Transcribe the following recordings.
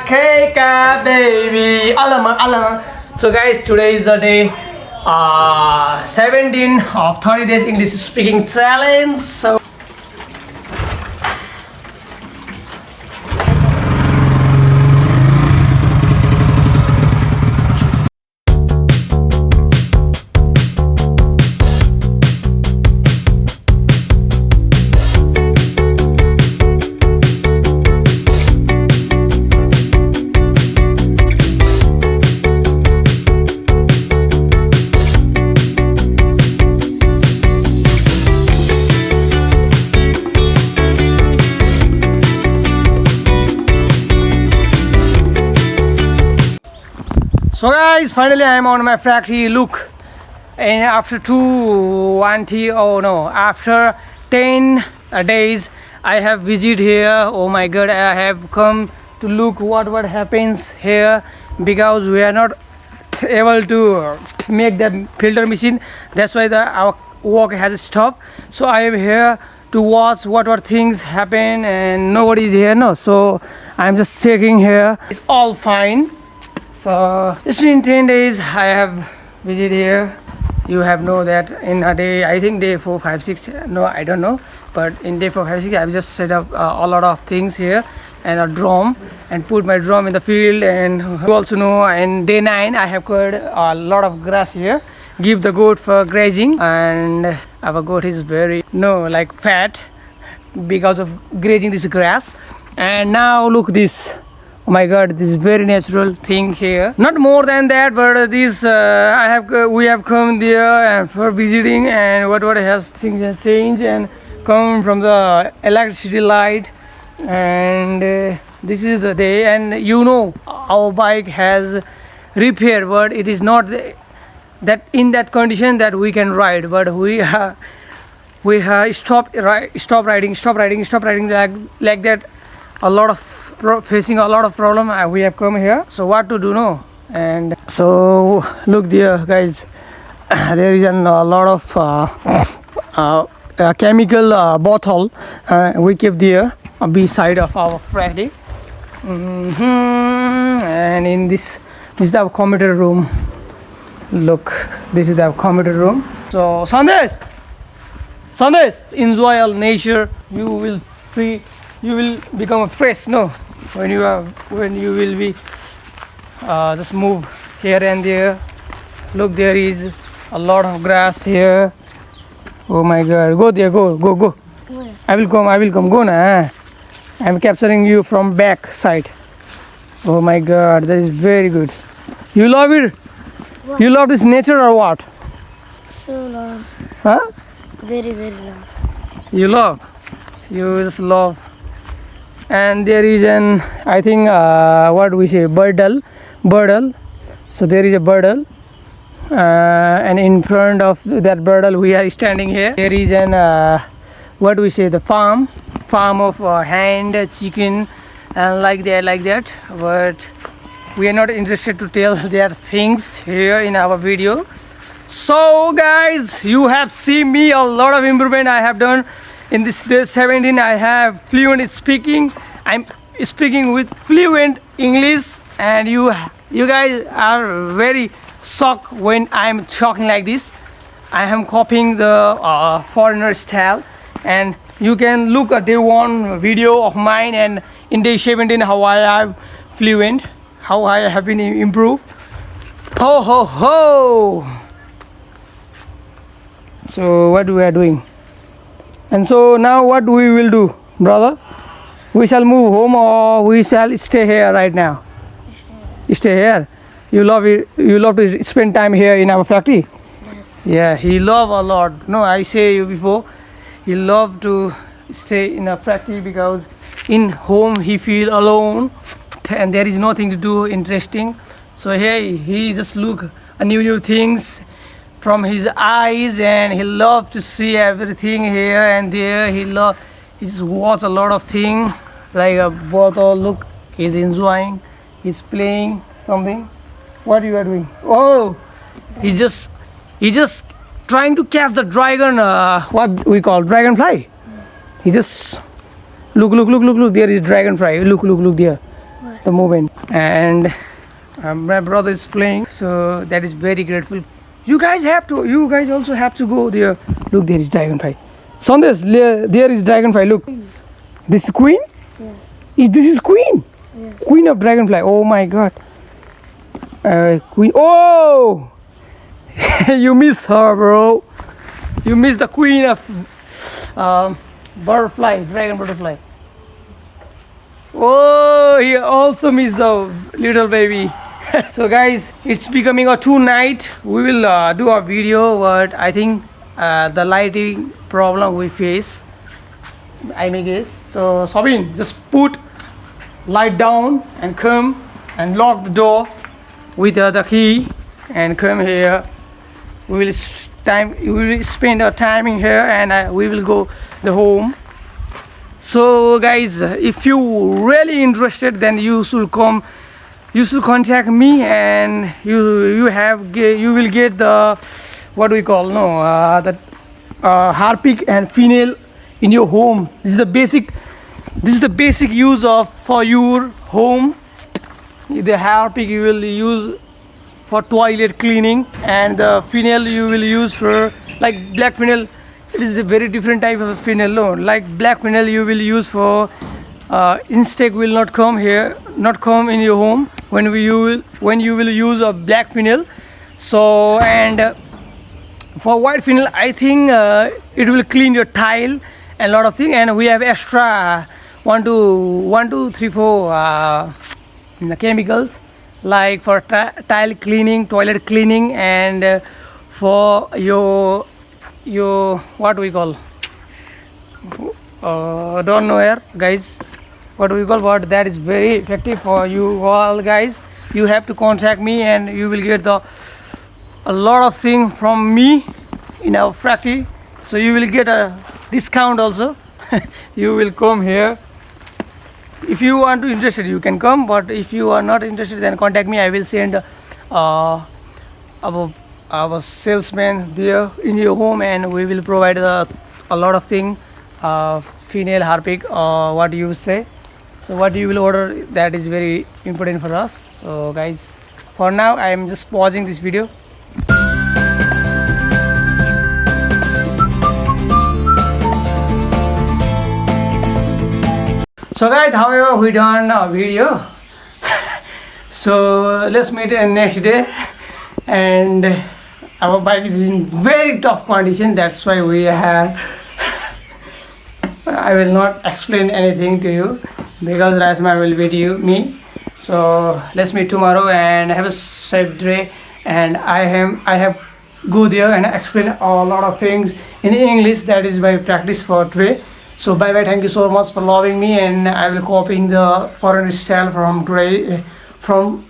Keka, baby. Alama. So guys, today is the day 17 of 30 days English speaking challenge. So So guys, finally I am on my factory. Look, and after after 10 days I have visited here. Oh my god, I have come to look what happens here, because we are not able to make that filter machine. That's why our work has stopped. So I am here to watch what things happen, and nobody is here, no. So I'm just checking here. It's all fine. So it's been 10 days I have visited here. You have know that in a day, I think day 4, 5, 6, no, I don't know, but in day 4, 5, 6 I've just set up a lot of things here and a drum, and put my drum in the field. And you also know in day 9 I have cut a lot of grass here, give the goat for grazing. And our goat is very fat because of grazing this grass. And now look this. Oh my god, this is very natural thing here. Not more than that, but this we have come there for visiting, and what has things have changed and come from the electricity light. And this is the day. And our bike has repair, but it is not that in that condition that we can ride. But we have stop riding like that. A lot of facing a lot of problem. We have come here, so what to do now? And so look there guys, there is a lot of chemical bottle we keep there beside of our Friday. And in this is the computer room. Look, this is the computer room. So Sandesh, enjoy all nature. You will become fresh, no, when you will be just move here and there. Look, there is a lot of grass here. Oh my god, go there, go. Where? I will come, go na. I'm capturing you from back side. Oh my god, that is very good. You love it? What? You love this nature or what? So love. Huh? Very love. You love? You just love. And there is I think what we say, birdle. So there is a birdle, and in front of that birdle we are standing here. There is what we say, the farm of hand chicken, and like that. But we are not interested to tell their things here in our video. So guys, you have seen me a lot of improvement I have done. In this day 17, I have fluent speaking. I'm speaking with fluent English, and you guys are very shocked when I'm talking like this. I am copying the foreigner style, and you can look at day 1 video of mine, and in day 17 how I am fluent, how I have been improved. Ho. So what we are doing? And so now what we will do, brother? We shall move home, or we shall stay here right now? Stay here. You love it. You love to spend time here in our factory. Yes. Yeah, he love a lot. No, I say you before. He love to stay in a factory because in home he feel alone, and there is nothing to do interesting. So here he just look a new things from his eyes, and he love to see everything here and there. He just watch a lot of things like a bottle. Look, he's enjoying, he's playing something. What you are doing? Oh, he just trying to catch the dragon, what we call dragonfly. He just Look. There is dragonfly. Look there. What? The movement. And my brother is playing. So that is very grateful. You guys also have to go there. Look, there is dragonfly. Sandesh, there is dragonfly. Look. This is queen? Yes. This is queen? Yes. Queen of dragonfly. Oh my god. Queen. Oh! You miss her, bro. You miss the queen of butterfly, dragon butterfly. Oh, he also missed the little baby. So guys, it's becoming a 2 night. We will do a video, but I think the lighting problem we face, I may guess. So Sabine, just put light down and come and lock the door with the key and come here. We will spend our time in here, and we will go the home. So guys, if you really interested, then you should come. You should contact me, and you will get the what do we call the harpic and female in your home. This is the basic use of for your home. The harpic you will use for toilet cleaning, and the female you will use for like black female. It is a very different type of female. No, like black female you will use for insect will not come in your home when you will use a black female. So and for white female, I think it will clean your tile and a lot of things. And we have extra 1 2 3 4 chemicals, like for tile cleaning, toilet cleaning, and for your what we call don't know here guys what we call, but that is very effective for you all guys. You have to contact me, and you will get a lot of things from me in our factory. So you will get a discount also. You will come here. If you want to interested, you can come, but if you are not interested, then contact me. I will send our salesman there in your home, and we will provide a lot of things, female harpic, what you say. So what you will order, that is very important for us. So guys, for now I am just pausing this video. So guys, however, we done a video. So let's meet next day. And our bike is in very tough condition. That's why we have. I will not explain anything to you because Rasma will video me. So let's meet tomorrow and have a safe day. And I have go there and explain a lot of things in English. That is my practice for today. So bye bye. Thank you so much for loving me, and I will copying the foreign style from today, from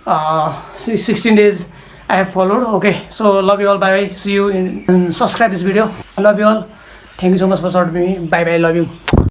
16 days I have followed. Okay, so love you all. Bye bye. See you in subscribe this video. I love you all. Thank you so much for supporting me. Bye bye. Love you.